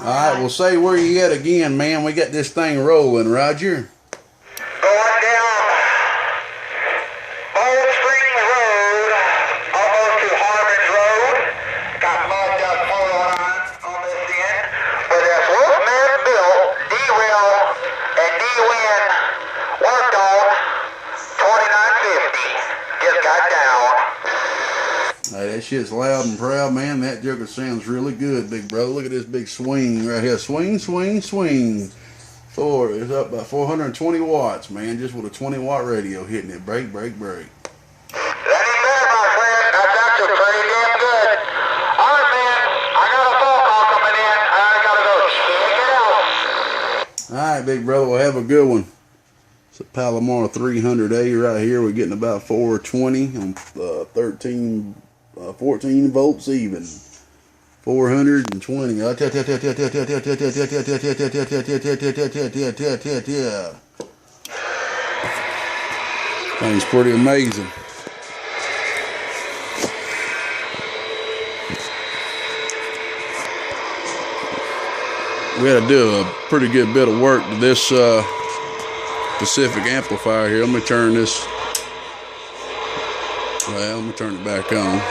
Alright, well say where you at again, man. We got this thing rolling, Roger. Going down Old Springs Road, almost to Harmon's Road. Got Mudduck 409 on this end. Where there's Wolfman Bill, D-Rail, and D-Win worked on 2950. Just got down. Hey, that shit's loud and proud, man. That joker sounds really good, big brother. Look at this big swing right here. Swing, swing, swing. It's up by 420 watts, man. Just with a 20-watt radio hitting it. Break, break, break. That ain't bad, my friend. That's actually pretty damn good. All right, man. I got a phone call coming in. I gotta go check it out. All right, big brother. Well, have a good one. It's a Palomar 300A right here. We're getting about 420 on 14 volts even. 420. Thing's pretty amazing. We had to do a pretty good bit of work to this specific amplifier here. Let me turn this. Well, let me turn it back on.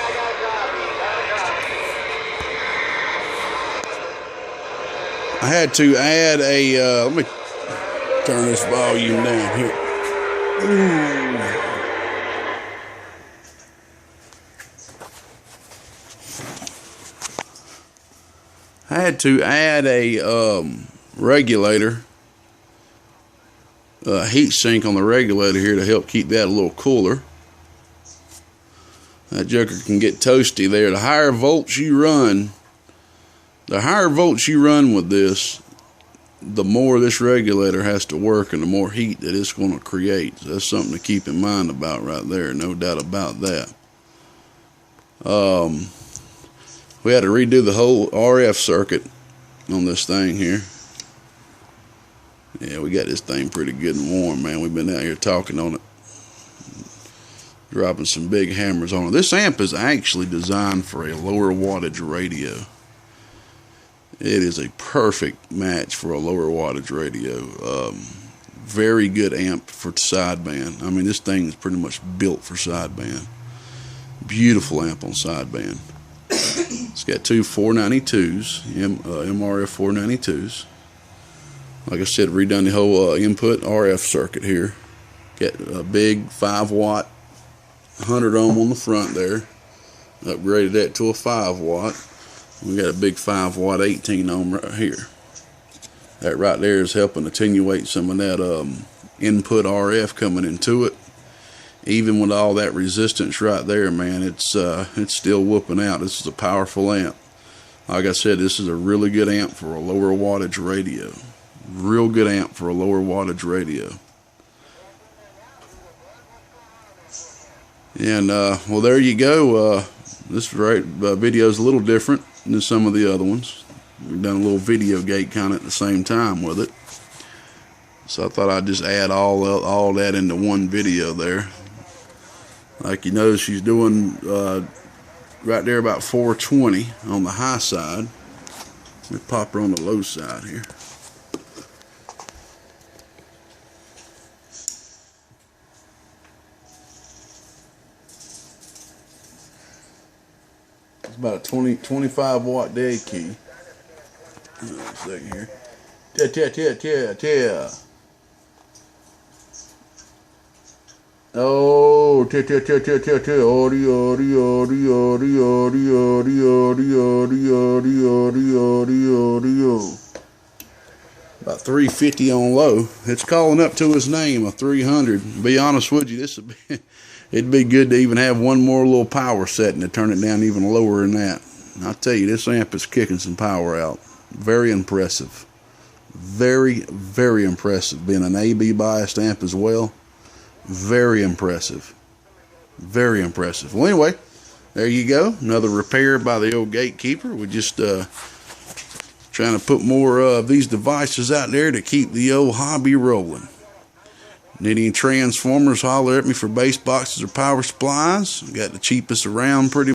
I had to add a, let me turn this volume down here. Ooh. I had to add a regulator, heat sink on the regulator here to help keep that a little cooler. That joker can get toasty there. The higher volts you run with this, the more this regulator has to work and the more heat that it's going to create. So that's something to keep in mind about right there. No doubt about that. We had to redo the whole RF circuit on this thing here. Yeah, we got this thing pretty good and warm, man. We've been out here talking on it, dropping some big hammers on it. This amp is actually designed for a lower wattage radio. It is a perfect match for a lower wattage radio. Very good amp for sideband. I mean, this thing is pretty much built for sideband. Beautiful amp on sideband. It's got two 492s, MRF492s. Like I said, redone the whole input RF circuit here. Got a big 5-watt 100 ohm on the front there. Upgraded that to a 5-watt. We got a big 5-watt 18 ohm right here. That right there is helping attenuate some of that input RF coming into it. Even with all that resistance right there, man, it's still whooping out. This is a powerful amp. Like I said, this is a really good amp for a lower wattage radio. Real good amp for a lower wattage radio. And well, there you go. This video is a little different than some of the other ones. We've done a little video gate kind of at the same time with it. So I thought I'd just add all that into one video there. Like you notice, she's doing right there about 420 on the high side. Let me pop her on the low side here. It's about a 25 watt dead key. Hold on a second here. Oh, audio. About 350 on low. It's calling up to his name, a 300. Be honest with you, it'd be good to even have one more little power setting to turn it down even lower than that. And I tell you, this amp is kicking some power out. Very impressive. Very, very impressive. Being an AB biased amp as well. Very impressive. Very impressive. Well, anyway, there you go. Another repair by the old gatekeeper. We're just trying to put more of these devices out there to keep the old hobby rolling. Need any transformers, holler at me for base boxes or power supplies. Got the cheapest around pretty